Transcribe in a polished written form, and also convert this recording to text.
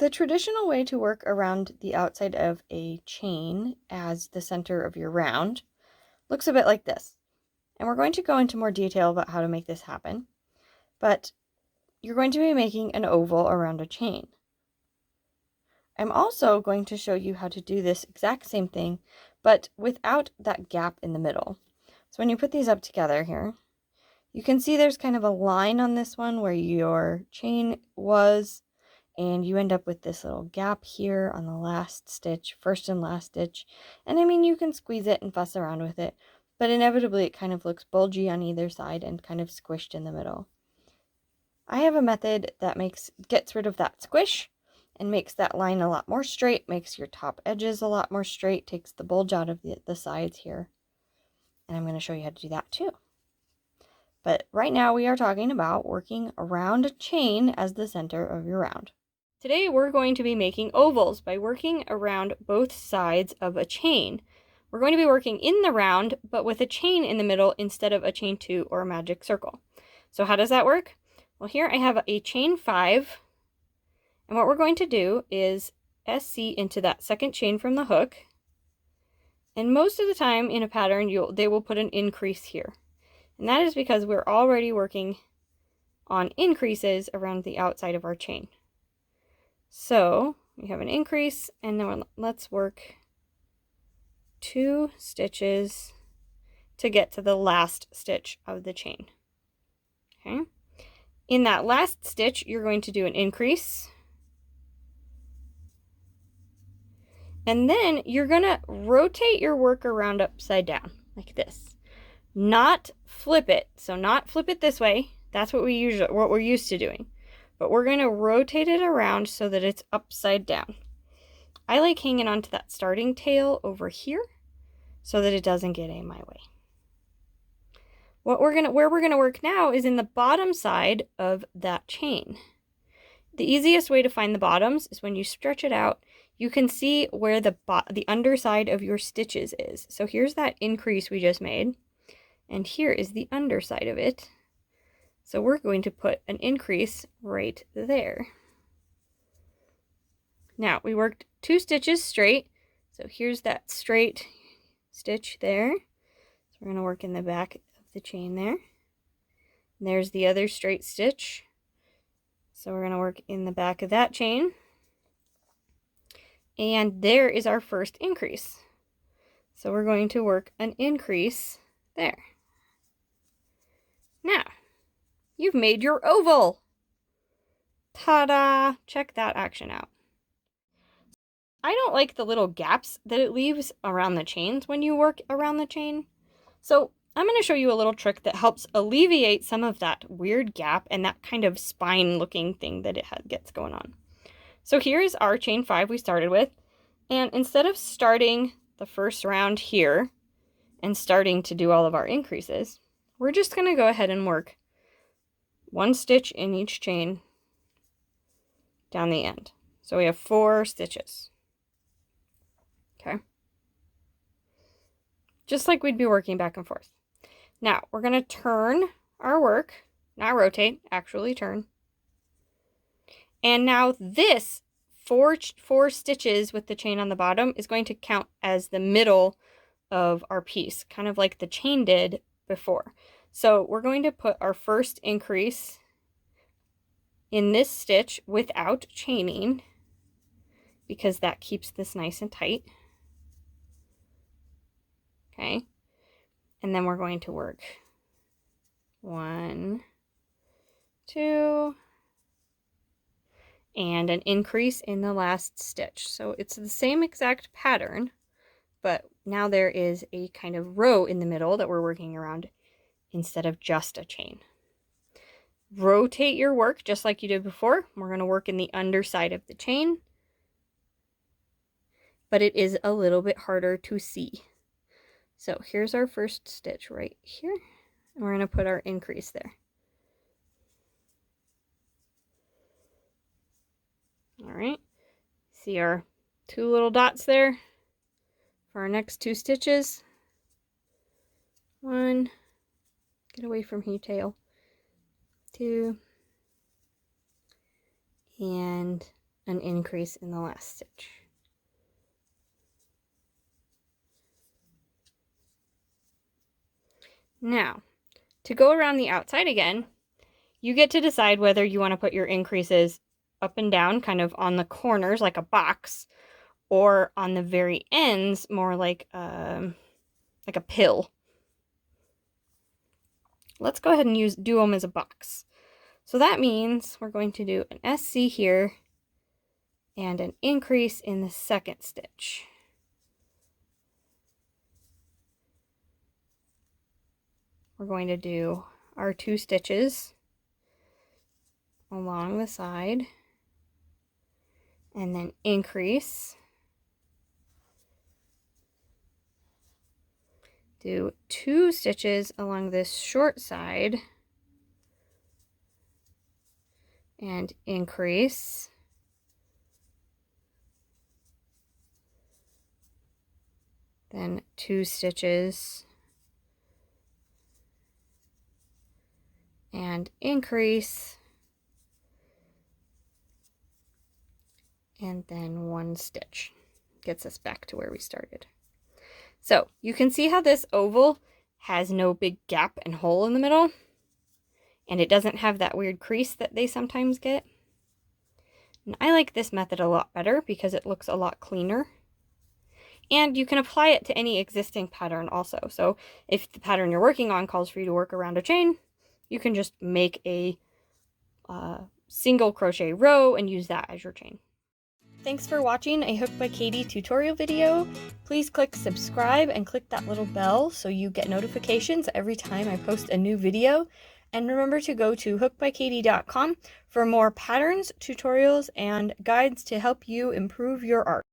the traditional way to work around the outside of a chain as the center of your round looks a bit like this. And we're going to go into more detail about how to make this happen. But you're going to be making an oval around a chain. I'm also going to show you how to do this exact same thing, but without that gap in the middle. So when you put these up together here, you can see there's kind of a line on this one where your chain was, and you end up with this little gap here on the last stitch, first and last stitch. And I mean, you can squeeze it and fuss around with it, but inevitably it kind of looks bulgy on either side and kind of squished in the middle. I have a method that gets rid of that squish and makes that line a lot more straight, makes your top edges a lot more straight, takes the bulge out of the sides here. And I'm going to show you how to do that too. But right now we are talking about working around a chain as the center of your round. Today we're going to be making ovals by working around both sides of a chain. We're going to be working in the round, but with a chain in the middle instead of a chain 2 or a magic circle. So how does that work? Well, here I have a chain 5, and what we're going to do is SC into that second chain from the hook, and most of the time in a pattern they will put an increase here, and that is because we're already working on increases around the outside of our chain. So we have an increase, and then let's work 2 stitches to get to the last stitch of the chain. Okay. In that last stitch, you're going to do an increase. And then you're going to rotate your work around upside down, like this. Not flip it. So not flip it this way. That's what we're used to doing. But we're going to rotate it around so that it's upside down. I like hanging onto that starting tail over here so that it doesn't get in my way. Where we're gonna work now is in the bottom side of that chain. The easiest way to find the bottoms is when you stretch it out, you can see where the underside of your stitches is. So here's that increase we just made, and here is the underside of it. So we're going to put an increase right there. Now we worked 2 stitches straight, so here's that straight stitch there. So we're going to work in the back the chain there. And there's the other straight stitch. So we're going to work in the back of that chain. And there is our first increase. So we're going to work an increase there. Now, you've made your oval. Ta-da! Check that action out. I don't like the little gaps that it leaves around the chains when you work around the chain. So I'm going to show you a little trick that helps alleviate some of that weird gap and that kind of spine looking thing that it gets going on. So here's our chain 5 we started with, and instead of starting the first round here and starting to do all of our increases, we're just going to go ahead and work 1 stitch in each chain down the end. So we have 4 stitches. Okay. Just like we'd be working back and forth. Now, we're going to turn our work, not rotate, actually turn. And now this 4 stitches with the chain on the bottom is going to count as the middle of our piece, kind of like the chain did before. So we're going to put our first increase in this stitch without chaining, because that keeps this nice and tight. Okay. And then we're going to work 1, 2, and an increase in the last stitch. So it's the same exact pattern, but now there is a kind of row in the middle that we're working around instead of just a chain. Rotate your work just like you did before. We're going to work in the underside of the chain, but it is a little bit harder to see. So here's our first stitch right here, and we're going to put our increase there. All right, see our 2 little dots there for our next 2 stitches. 1, get away from your tail, 2, and an increase in the last stitch. Now, to go around the outside again, you get to decide whether you want to put your increases up and down, kind of on the corners like a box, or on the very ends, more like a pill. Let's go ahead and do them as a box. So that means we're going to do an SC here and an increase in the second stitch. We're going to do our 2 stitches along the side and then increase. Do 2 stitches along this short side and increase. Then 2 stitches and increase, and then 1 stitch. Gets us back to where we started. So you can see how this oval has no big gap and hole in the middle, and it doesn't have that weird crease that they sometimes get. And I like this method a lot better because it looks a lot cleaner. And you can apply it to any existing pattern also. So if the pattern you're working on calls for you to work around a chain, you can just make a single crochet row and use that as your chain. Thanks for watching a Hook by Katie tutorial video. Please click subscribe and click that little bell so you get notifications every time I post a new video. And remember to go to hookbykatie.com for more patterns, tutorials, and guides to help you improve your art.